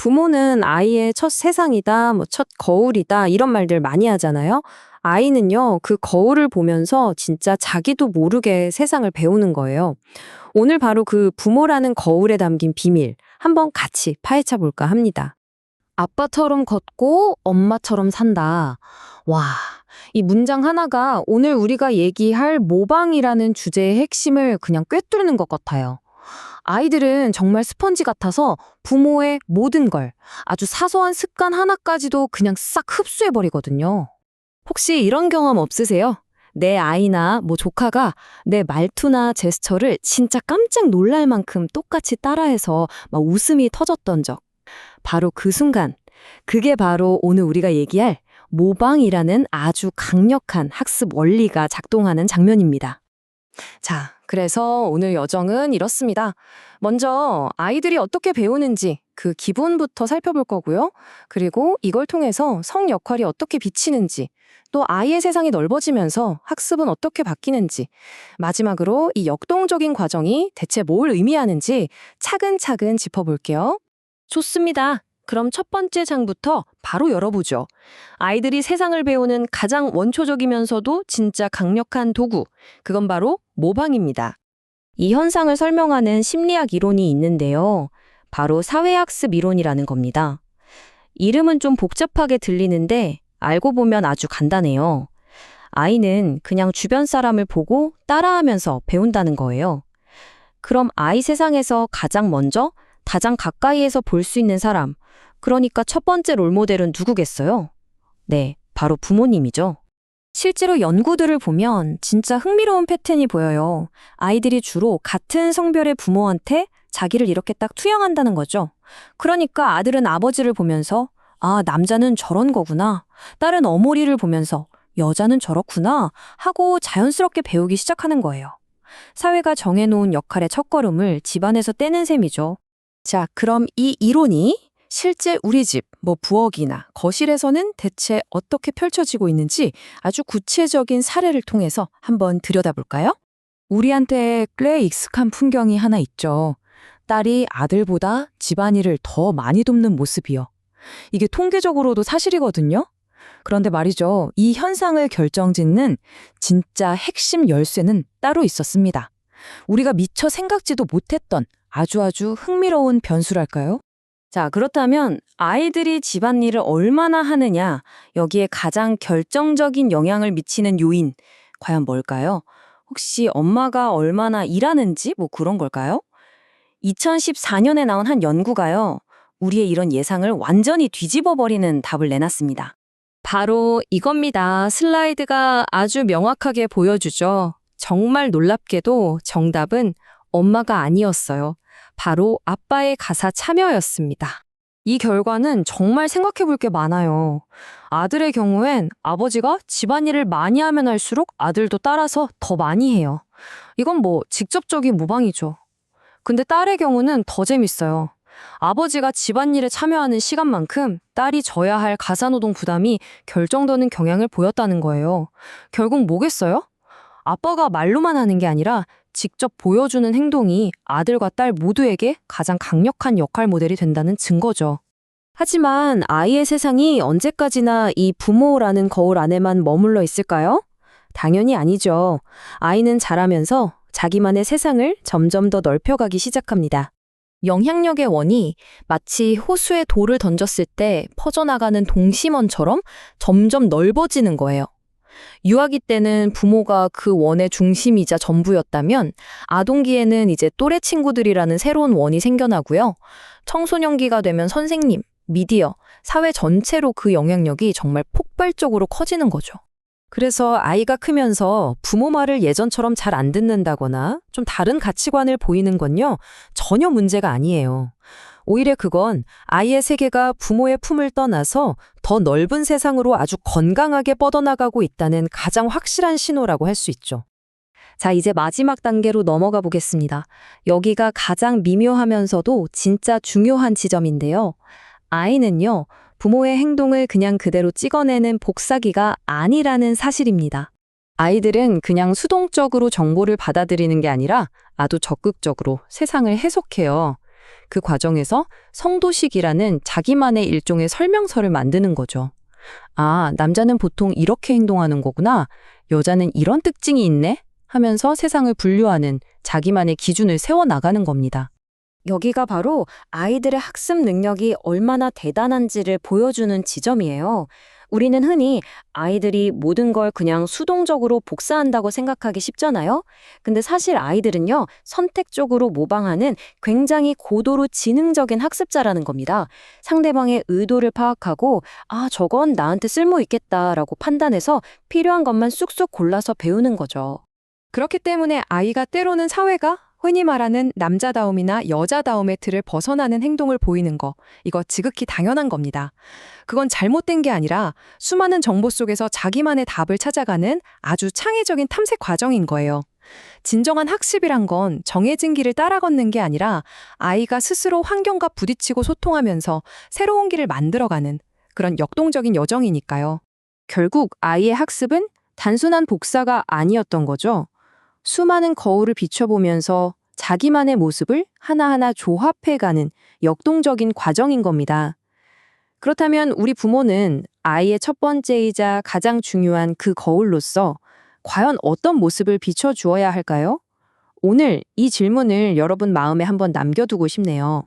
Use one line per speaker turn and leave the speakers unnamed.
부모는 아이의 첫 세상이다, 첫 거울이다, 이런 말들 많이 하잖아요. 아이는요, 그 거울을 보면서 진짜 자기도 모르게 세상을 배우는 거예요. 오늘 바로 그 부모라는 거울에 담긴 비밀, 한번 같이 파헤쳐 볼까 합니다. 아빠처럼 걷고 엄마처럼 산다. 와, 이 문장 하나가 오늘 우리가 얘기할 모방이라는 주제의 핵심을 그냥 꿰뚫는 것 같아요. 아이들은 정말 스펀지 같아서 부모의 모든 걸, 아주 사소한 습관 하나까지도 그냥 싹 흡수해버리거든요. 혹시 이런 경험 없으세요? 내 아이나 조카가 내 말투나 제스처를 진짜 깜짝 놀랄 만큼 똑같이 따라해서 막 웃음이 터졌던 적. 바로 그 순간, 그게 바로 오늘 우리가 얘기할 모방이라는 아주 강력한 학습 원리가 작동하는 장면입니다. 자, 그래서 오늘 여정은 이렇습니다. 먼저 아이들이 어떻게 배우는지 그 기본부터 살펴볼 거고요. 그리고 이걸 통해서 성 역할이 어떻게 비치는지, 또 아이의 세상이 넓어지면서 학습은 어떻게 바뀌는지, 마지막으로 이 역동적인 과정이 대체 뭘 의미하는지 차근차근 짚어볼게요. 좋습니다. 그럼 첫 번째 장부터 바로 열어보죠. 아이들이 세상을 배우는 가장 원초적이면서도 진짜 강력한 도구, 그건 바로 모방입니다. 이 현상을 설명하는 심리학 이론이 있는데요. 바로 사회학습 이론이라는 겁니다. 이름은 좀 복잡하게 들리는데 알고 보면 아주 간단해요. 아이는 그냥 주변 사람을 보고 따라하면서 배운다는 거예요. 그럼 아이 세상에서 가장 먼저 가장 가까이에서 볼 수 있는 사람, 그러니까 첫 번째 롤모델은 누구겠어요? 네, 바로 부모님이죠. 실제로 연구들을 보면 진짜 흥미로운 패턴이 보여요. 아이들이 주로 같은 성별의 부모한테 자기를 이렇게 딱 투영한다는 거죠. 그러니까 아들은 아버지를 보면서 아, 남자는 저런 거구나. 딸은 어머니를 보면서 여자는 저렇구나 하고 자연스럽게 배우기 시작하는 거예요. 사회가 정해놓은 역할의 첫걸음을 집안에서 떼는 셈이죠. 자, 그럼 이 이론이 실제 우리 집, 부엌이나 거실에서는 대체 어떻게 펼쳐지고 있는지 아주 구체적인 사례를 통해서 한번 들여다볼까요? 우리한테 꽤 익숙한 풍경이 하나 있죠. 딸이 아들보다 집안일을 더 많이 돕는 모습이요. 이게 통계적으로도 사실이거든요. 그런데 말이죠. 이 현상을 결정짓는 진짜 핵심 열쇠는 따로 있었습니다. 우리가 미처 생각지도 못했던 아주 흥미로운 변수랄까요? 자, 그렇다면 아이들이 집안일을 얼마나 하느냐, 여기에 가장 결정적인 영향을 미치는 요인, 과연 뭘까요? 혹시 엄마가 얼마나 일하는지 그런 걸까요? 2014년에 나온 한 연구가요, 우리의 이런 예상을 완전히 뒤집어버리는 답을 내놨습니다. 바로 이겁니다. 슬라이드가 아주 명확하게 보여주죠. 정말 놀랍게도 정답은 엄마가 아니었어요. 바로 아빠의 가사 참여였습니다. 이 결과는 정말 생각해 볼 게 많아요. 아들의 경우엔 아버지가 집안일을 많이 하면 할수록 아들도 따라서 더 많이 해요. 이건 직접적인 모방이죠. 근데 딸의 경우는 더 재밌어요. 아버지가 집안일에 참여하는 시간만큼 딸이 져야 할 가사노동 부담이 결정되는 경향을 보였다는 거예요. 결국 뭐겠어요? 아빠가 말로만 하는 게 아니라 직접 보여주는 행동이 아들과 딸 모두에게 가장 강력한 역할 모델이 된다는 증거죠. 하지만 아이의 세상이 언제까지나 이 부모라는 거울 안에만 머물러 있을까요? 당연히 아니죠. 아이는 자라면서 자기만의 세상을 점점 더 넓혀가기 시작합니다. 영향력의 원이 마치 호수에 돌을 던졌을 때 퍼져나가는 동심원처럼 점점 넓어지는 거예요. 유아기 때는 부모가 그 원의 중심이자 전부였다면 아동기에는 이제 또래 친구들이라는 새로운 원이 생겨나고요. 청소년기가 되면 선생님, 미디어, 사회 전체로 그 영향력이 정말 폭발적으로 커지는 거죠. 그래서 아이가 크면서 부모 말을 예전처럼 잘 안 듣는다거나 좀 다른 가치관을 보이는 건요, 전혀 문제가 아니에요. 오히려 그건 아이의 세계가 부모의 품을 떠나서 더 넓은 세상으로 아주 건강하게 뻗어나가고 있다는 가장 확실한 신호라고 할 수 있죠. 자, 이제 마지막 단계로 넘어가 보겠습니다. 여기가 가장 미묘하면서도 진짜 중요한 지점인데요. 아이는요, 부모의 행동을 그냥 그대로 찍어내는 복사기가 아니라는 사실입니다. 아이들은 그냥 수동적으로 정보를 받아들이는 게 아니라 아주 적극적으로 세상을 해석해요.
그 과정에서 성도식이라는 자기만의 일종의 설명서를 만드는 거죠. 아, 남자는 보통 이렇게 행동하는 거구나. 여자는 이런 특징이 있네. 하면서 세상을 분류하는 자기만의 기준을 세워나가는 겁니다.
여기가 바로 아이들의 학습 능력이 얼마나 대단한지를 보여주는 지점이에요. 우리는 흔히 아이들이 모든 걸 그냥 수동적으로 복사한다고 생각하기 쉽잖아요. 근데 사실 아이들은요, 선택적으로 모방하는 굉장히 고도로 지능적인 학습자라는 겁니다. 상대방의 의도를 파악하고, 아, 저건 나한테 쓸모 있겠다라고 판단해서 필요한 것만 쑥쑥 골라서 배우는 거죠.
그렇기 때문에 아이가 때로는 사회가 흔히 말하는 남자다움이나 여자다움의 틀을 벗어나는 행동을 보이는 거, 이거 지극히 당연한 겁니다. 그건 잘못된 게 아니라 수많은 정보 속에서 자기만의 답을 찾아가는 아주 창의적인 탐색 과정인 거예요. 진정한 학습이란 건 정해진 길을 따라 걷는 게 아니라 아이가 스스로 환경과 부딪히고 소통하면서 새로운 길을 만들어가는 그런 역동적인 여정이니까요.
결국 아이의 학습은 단순한 복사가 아니었던 거죠. 수많은 거울을 비춰보면서 자기만의 모습을 하나하나 조합해가는 역동적인 과정인 겁니다. 그렇다면 우리 부모는 아이의 첫 번째이자 가장 중요한 그 거울로서 과연 어떤 모습을 비춰주어야 할까요? 오늘 이 질문을 여러분 마음에 한번 남겨두고 싶네요.